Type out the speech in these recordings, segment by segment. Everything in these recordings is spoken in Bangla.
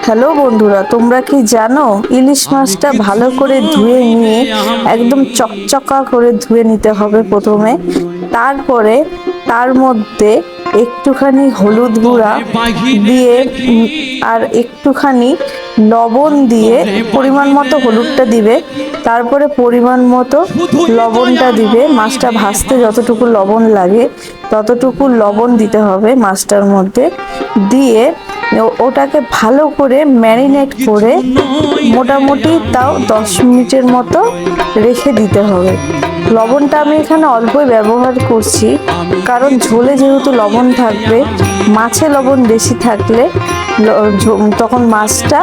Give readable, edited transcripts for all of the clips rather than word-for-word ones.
হ্যালো বন্ধুরা, তোমরা কি জানো ইলিশ মাছটা ভালো করে ধুয়ে নিয়ে একদম চকচকা করে ধুয়ে নিতে হবে প্রথমে। তারপরে তার মধ্যে একটুখানি হলুদ গুঁড়া দিয়ে আর একটুখানি লবণ দিয়ে, পরিমাণ মতো হলুদটা দিবে, তারপরে পরিমাণ মতো লবণটা দিবে। মাছটা ভাজতে যতটুকু লবণ লাগে ততটুকু লবণ দিতে হবে মাছটার মধ্যে। দিয়ে ওটাকে ভালো করে ম্যারিনেট করে মোটামুটি তাও 10 মিনিটের মতো রেখে দিতে হবে। লবণটা আমি এখানে অল্পই ব্যবহার করছি, কারণ ঝোলে যেহেতু লবণ থাকবে, মাছে লবণ বেশি থাকলে তখন মাছটা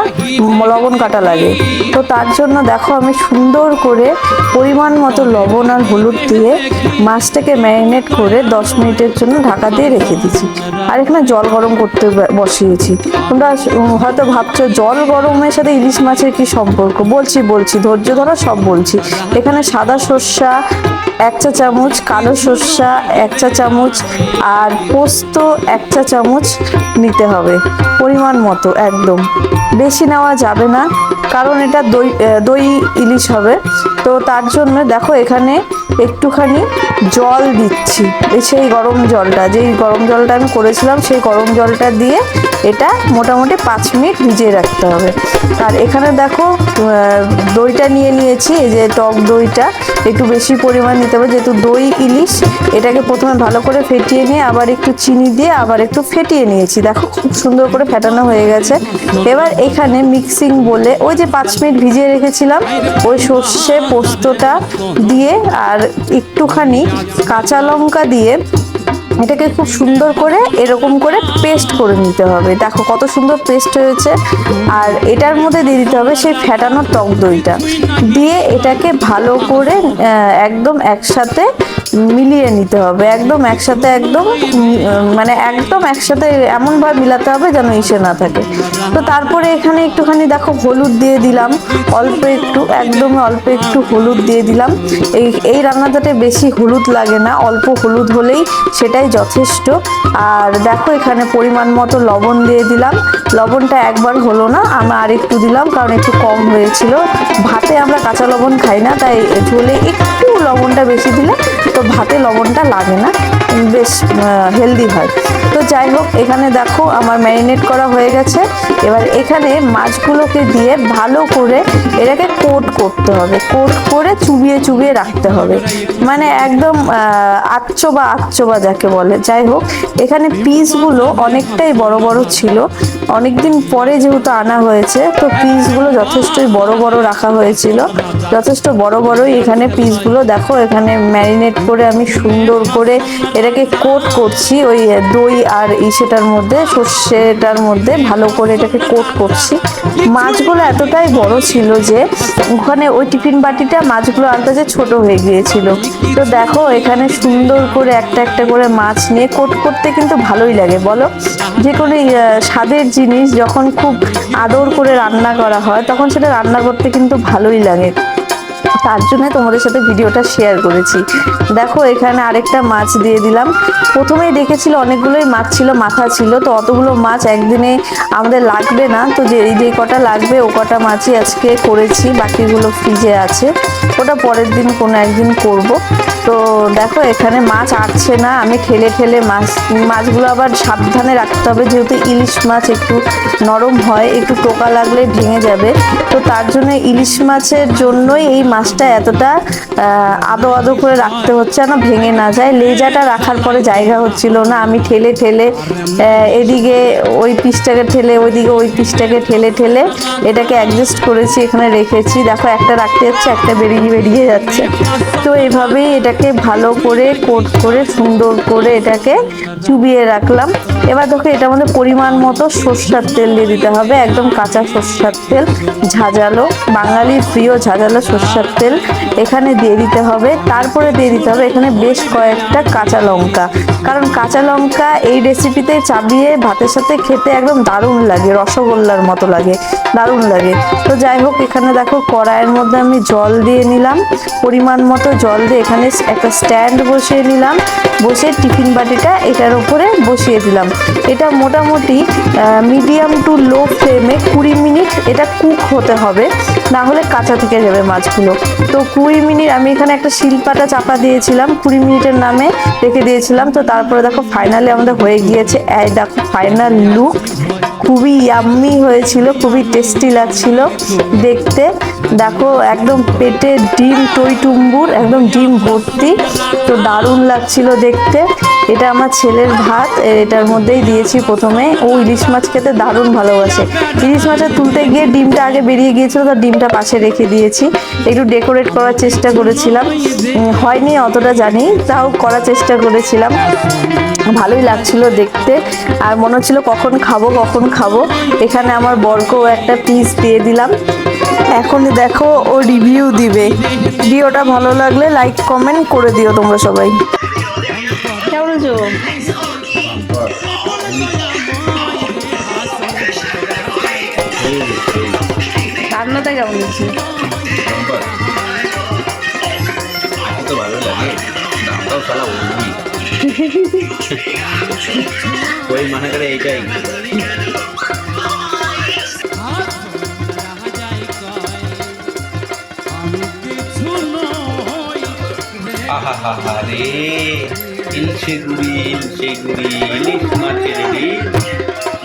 লবণ কাটা লাগে। তো তার জন্য দেখো আমি সুন্দর করে পরিমাণ মতো লবণ আর হলুদ দিয়ে মাছটাকে ম্যারিনেট করে 10 মিনিটের জন্য ঢাকা দিয়ে রেখে দিচ্ছি। আর এখানে জল গরম করতে বসিয়েছি। তোমরা হয়তো ভাবছো জল গরমের সাথে ইলিশ মাছের কি সম্পর্ক। বলছি ধৈর্য ধরো, সব বলছি। এখানে সাদা সর্ষা 1 চা চামচ, কালো সর্ষা 1 চা চামচ আর পোস্ত 1 চা চামচ নিতে হবে পরিমাণ মতো। একদম বেশি নেওয়া যাবে না, কারণ এটা দই ইলিশ হবে। তো তার জন্য দেখো এখানে একটুখানি জল দিচ্ছি, সেই গরম জলটা, যেই গরম জলটা আমি করেছিলাম সেই গরম জলটা দিয়ে এটা মোটামুটি 5 মিনিট ভিজিয়ে রাখতে হবে। আর এখানে দেখো দইটা নিয়ে নিয়েছি, এই যে টক দইটা একটু বেশি পরিমাণ নিতে হবে, যেহেতু দই ইলিশ। এটাকে প্রথমে ভালো করে ফেটিয়ে নিয়ে আবার একটু চিনি দিয়ে আবার একটু ফেটিয়ে নিয়েছি। দেখো খুব সুন্দর করে ফেটানো হয়ে গেছে। এবার এখানে মিক্সিং বলে ওই যে 5 মিনিট ভিজিয়ে রেখেছিলাম ওই সর্ষে পোস্তটা দিয়ে আর একটুখানি কাঁচা লঙ্কা দিয়ে এটাকে খুব সুন্দর করে এরকম করে পেস্ট করে নিতে হবে। দেখো কত সুন্দর পেস্ট হয়েছে। আর এটার মধ্যে দিয়ে দিতে হবে সেই ফেটানো টক দইটা, দিয়ে এটাকে ভালো করে একদম একসাথে মিলিয়ে নিতে হবে। একদম একসাথে, একদম একসাথে এমনভাবে মিলাতে হবে যেন ইসে না থাকে। তো তারপরে এখানে একটুখানি দেখো হলুদ দিয়ে দিলাম, অল্প একটু, একদম অল্প একটু হলুদ দিয়ে দিলাম। এই রান্নাটাতে বেশি হলুদ লাগে না, অল্প হলুদ হলেই সেটাই যথেষ্ট। আর দেখো এখানে পরিমাণ মতো লবণ দিয়ে দিলাম। লবণটা একবার হলো না, আমি আর একটু দিলাম, কারণ একটু কম হয়েছিল। ভাতে আমরা কাঁচা লবণ খাই না, তাই ঝোলে একটু লবণটা বেশি দিলে তো ভাতে লবণটা লাগে না, বেশ হেলদি হয়। তো যাই হোক, এখানে দেখো আমার ম্যারিনেট করা হয়ে গেছে। এবার এখানে মাছগুলোকে দিয়ে ভালো করে এটাকে কোট করতে হবে, কোট করে চুবিয়ে রাখতে হবে, মানে একদম আচ্চবা যাকে বলে। যাই হোক, এখানে পিসগুলো অনেকটাই বড় বড় ছিল, অনেকদিন পরে যেহেতু আনা হয়েছে, তো পিসগুলো যথেষ্টই বড় রাখা হয়েছিল, যথেষ্ট বড়ই এখানে পিসগুলো। দেখো এখানে ম্যারিনেট করে আমি সুন্দর করে এটাকে কোট করছি, ওই দই আর সেটার মধ্যে, সর্ষেটার মধ্যে ভালো করে এটাকে কোট করছি। মাছগুলো এতটাই বড় ছিল যে ওখানে ওই টিফিন বাটিটা মাছগুলো আনতে যে ছোট হয়ে গিয়েছিল। তো দেখো এখানে সুন্দর করে একটা করে মাছ নিয়ে কোট করতে কিন্তু ভালোই লাগে, বলো? যে কোনো স্বাদের জিনিস যখন খুব আদর করে রান্না করা হয় তখন সেটা রান্না করতে কিন্তু ভালোই লাগে। তার জন্য তোমাদের সাথে ভিডিওটা শেয়ার করেছি। দেখো এখানে আরেকটা মাছ দিয়ে দিলাম। প্রথমেই দেখেছিল অনেকগুলোই মাছ ছিল, মাথা ছিল, তো অতগুলো মাছ একদিনে আমাদের লাগবে না, তো যে কটা লাগবে ও কটা মাছই আজকে করেছি, বাকিগুলো ফ্রিজে আছে, ওটা পরের দিন কোনো একদিন করব। তো দেখো এখানে মাছ আটছে না, আমি ঠেলে মাছগুলো আবার সাবধানে রাখতে হবে, যেহেতু ইলিশ মাছ একটু নরম হয়, একটু টোকা লাগলে ভেঙে যাবে। তো তার জন্য ইলিশ মাছের জন্যই এই মাছটা এতটা আদো করে রাখতে হচ্ছে না, ভেঙে না যায়। লেজাটা রাখার পরে জায়গা হচ্ছিল না, আমি ঠেলে এদিকে ওই পিসটাকে ঠেলে ওইদিকে ওই পিসটাকে ঠেলে এটাকে অ্যাডজাস্ট করেছি, এখানে রেখেছি। দেখো একটা রাখতে যাচ্ছে, একটা বেরিয়ে যাচ্ছে। তো এইভাবেই এটাকে ভালো করে কোট করে সুন্দর করে এটাকে চুবিয়ে রাখলাম। এবার দেখো এটার মধ্যে পরিমাণ মতো সরষের তেল দিয়ে দিতে হবে, একদম কাঁচা সরষের তেল, ঝাঁঝালো, বাঙালির প্রিয় ঝাঁঝালো সরষের তেল এখানে দিয়ে দিতে হবে। তারপরে দিয়ে দিতে হবে এখানে বেশ কয়েকটা কাঁচা লঙ্কা, কারণ কাঁচা লঙ্কা এই রেসিপিতে চাবিয়ে ভাতের সাথে খেতে একদম দারুণ লাগে, রসগোল্লার মতো লাগে, দারুণ লাগে। তো যাই হোক, এখানে দেখো কড়াইয়ের মধ্যে আমি জল দিয়ে নিলাম, পরিমাণ মতো জল দিয়ে এখানে একটা স্ট্যান্ড বসিয়ে নিলাম, বসে টিফিন বাটিটা এটার উপরে বসিয়ে দিলাম। এটা মোটামুটি মিডিয়াম টু লো ফ্লেমে 20 মিনিট এটা কুক হতে হবে, না হলে কাঁচা থেকে যাবে মাছগুলো। তো 20 মিনিট আমি এখানে একটা শিলপাটা চাপা দিয়েছিলাম, 20 মিনিটের নামে রেখে দিয়েছিলাম। তো তারপরে দেখো ফাইনালি আমাদের হয়ে গিয়েছে, এই দেখো ফাইনাল লুক। খুবই ইয়াম্মি হয়েছিল, খুবই টেস্টি লাগছিল দেখতে। দেখো একদম পেটে ডিম টইটুম্বুর, একদম ডিম ভর্তি, তো দারুণ লাগছিল দেখতে। এটা আমার ছেলের ভাত, এটার মধ্যেই দিয়েছি প্রথমে। ও ইলিশ মাছ খেতে দারুণ ভালোবাসে। ইলিশ মাছটা তুলতে গিয়ে ডিমটা আগে বেরিয়ে গিয়েছিল, তো ডিমটা পাশে রেখে দিয়েছি। একটু ডেকোরেট করার চেষ্টা করেছিলাম, হয়নি অতটা জানি, তাও করার চেষ্টা করেছিলাম। ভালোই লাগছিল দেখতে, আর মনে হচ্ছিল কখন খাবো কখন খাবো। এখানে আমার বরকেও একটা পিস দিয়ে দিলাম। এখন দেখো ও রিভিউ দিবে। ভিডিওটা ভালো লাগলে লাইক কমেন্ট করে দিও তোমরা সবাই। কেমন আছো? রান্নাটা কেমন হচ্ছে? তো ভালো লাগে, দামটাও সালা ওই মনে করে এইটাই। রে ইলশে গুড়ি ইলিশ মাছের ডিম,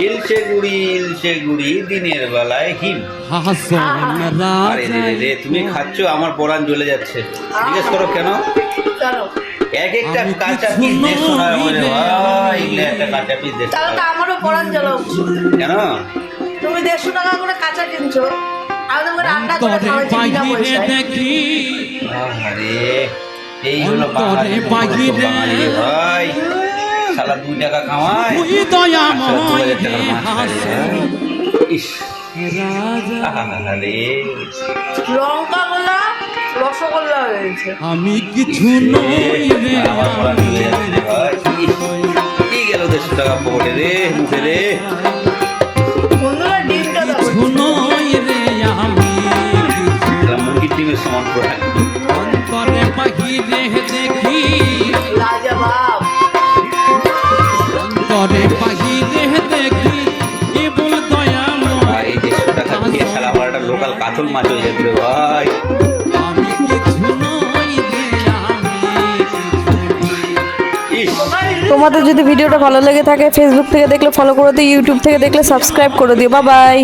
ইলশে গুড়ি দিনের বেলায় হিম। আরে রে রে, তুমি খাচ্ছ, আমার পরাণ জ্বলে যাচ্ছে। জিজ্ঞেস করো কেন? এক একটা কাঁচা পিস দেখছো না বলে ভাই, একটা কাঁচা পিস দেখছো, তাহলে তো আমারও পরাণ জ্বলা উচিত। কেন? তুমি 150 টাকা করে কাঁচা কিনছো, আমি তোমাকে রান্না করে খাওয়াচ্ছি বিনা পয়সায়। আরে এই হলো বাঙালি ভাই, সালা 2 টাকা কামায় 2000 টাকার মাছ খায়। ইস আরে লঙ্কা গোলা রসগোল্লা হয়েছে। আমি কিছু নই রে, আমার পড়া নিয়ে যাচ্ছে ভাই। কি গেল 150 টাকা পকেটে রে, মুখে রে। বন্ধুরা ডিমটা দাও। কিছু নই রে, আমি মুরগির ডিমের সমান করে অন্তরে বাহিরে দেখি, লাজবাব। অন্তরে বাহিরে দেখি কেবল দয়াময়। ভাই। 150 টাকা দিয়ে সালা আমার একটা লোকাল কাতল মাছ হয়ে যাবে ভাই। আমি কিছু নই রে, ইস তোমাদের যদি ভিডিওটা ভালো লেগে থাকে, ফেসবুক থেকে দেখলে ফলো করে দিও, ইউটিউব থেকে দেখলে সাবস্ক্রাইব করে দিও। Bye bye.